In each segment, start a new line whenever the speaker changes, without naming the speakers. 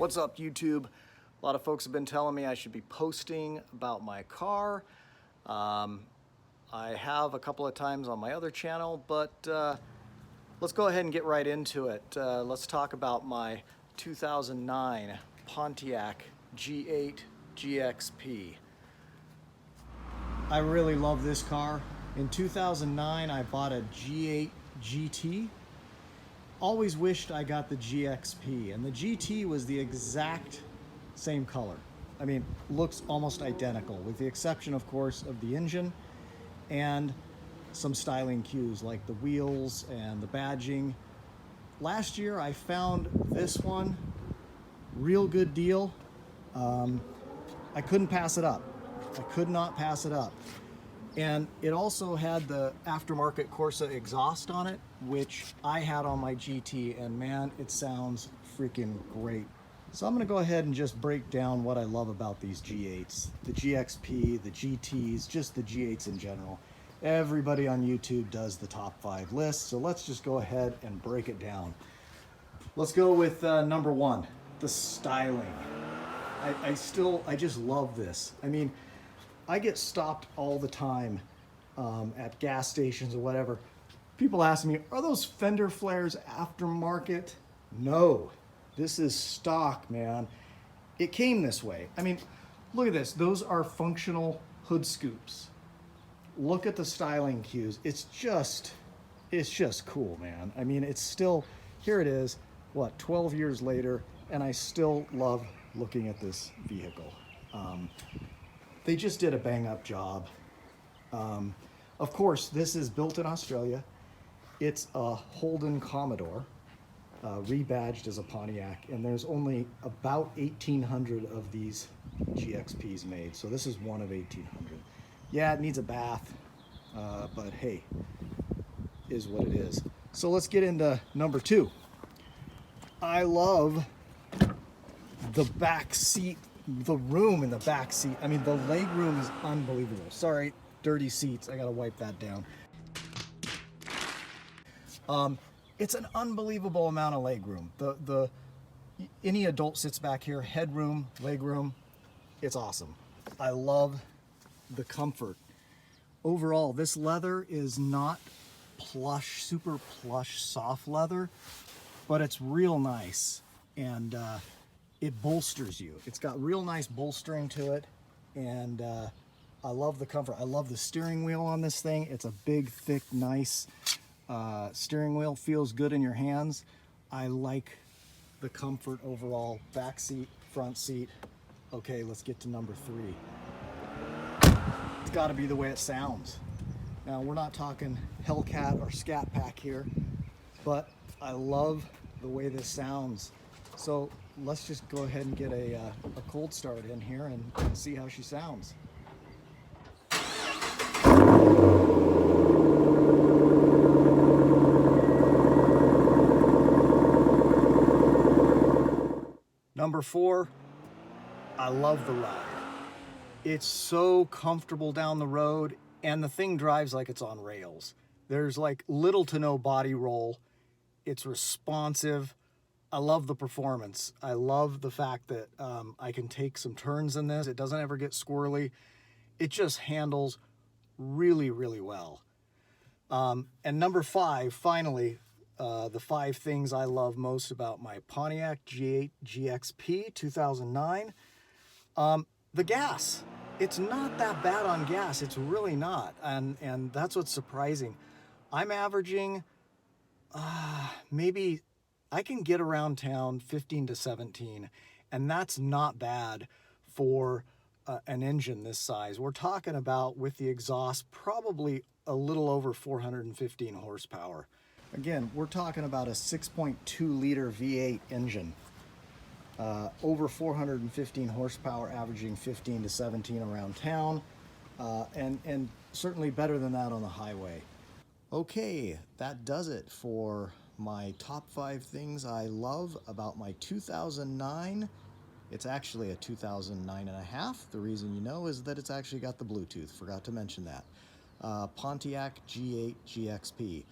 What's up, YouTube? A lot of folks have been telling me I should be posting about my car. I have a couple of times on my other channel, but let's go ahead and get right into it. Let's talk about my 2009 Pontiac G8 GXP. I really love this car. In 2009, I bought a G8 GT. Always wished I got the GXP, and the GT was the exact same color. I mean, looks almost identical, with the exception, of course, of the engine and some styling cues like the wheels and the badging. Last year, I found this one, real good deal. I couldn't pass it up. I could not pass it up. And it also had the aftermarket Corsa exhaust on it, which I had on my GT, and man, it sounds freaking great. So I'm gonna go ahead and just break down what I love about these G8s, the GXP, the GTs, just the G8s in general. Everybody on YouTube does the top 5 list, so let's just go ahead and break it down. Let's go with number 1, the styling. I just love this. I mean, I get stopped all the time at gas stations or whatever. People ask me, are those fender flares aftermarket? No, this is stock, man. It came this way. I mean, look at this. Those are functional hood scoops. Look at the styling cues. It's just cool, man. I mean, it's still, here it is, what, 12 years later, and I still love looking at this vehicle. They just did a bang-up job. Of course, this is built in Australia. It's a Holden Commodore, rebadged as a Pontiac, and there's only about 1,800 of these GXPs made, so this is one of 1,800. Yeah, it needs a bath, but hey, is what it is. So let's get into number 2. I love the back seat. The room in the back seat. I mean, the leg room is unbelievable. Sorry, dirty seats. I gotta wipe that down. It's an unbelievable amount of leg room. Any adult sits back here. Headroom, leg room. It's awesome. I love the comfort. Overall, this leather is not plush, super plush, soft leather, but it's real nice, and it bolsters you. It's got real nice bolstering to it, and I love the comfort. I love the steering wheel on this thing. It's a big, thick, nice steering wheel. Feels good in your hands. I like the comfort overall. Back seat, front seat. Okay, let's get to number 3. It's got to be the way it sounds. Now, we're not talking Hellcat or Scat Pack here, but I love the way this sounds. So let's just go ahead and get a cold start in here and see how she sounds. Number 4, I love the ride. It's so comfortable down the road, and the thing drives like it's on rails. There's like little to no body roll. It's responsive. I love the performance. I love the fact that I can take some turns in this. It doesn't ever get squirrely. It just handles really, really well. And number 5, finally, the 5 things I love most about my Pontiac G8 GXP 2009. The gas. It's not that bad on gas. It's really not. And that's what's surprising. I'm averaging maybe I can get around town 15 to 17, and that's not bad for an engine this size. We're talking about, with the exhaust, probably a little over 415 horsepower. Again, we're talking about a 6.2 liter V8 engine, over 415 horsepower, averaging 15 to 17 around town, and certainly better than that on the highway. Okay, that does it for my top 5 things I love about my 2009. It's actually a 2009 and a half. The reason you know is that it's actually got the Bluetooth. Forgot to mention that. Pontiac G8 GXP.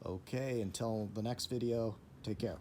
Okay, until the next video, take care.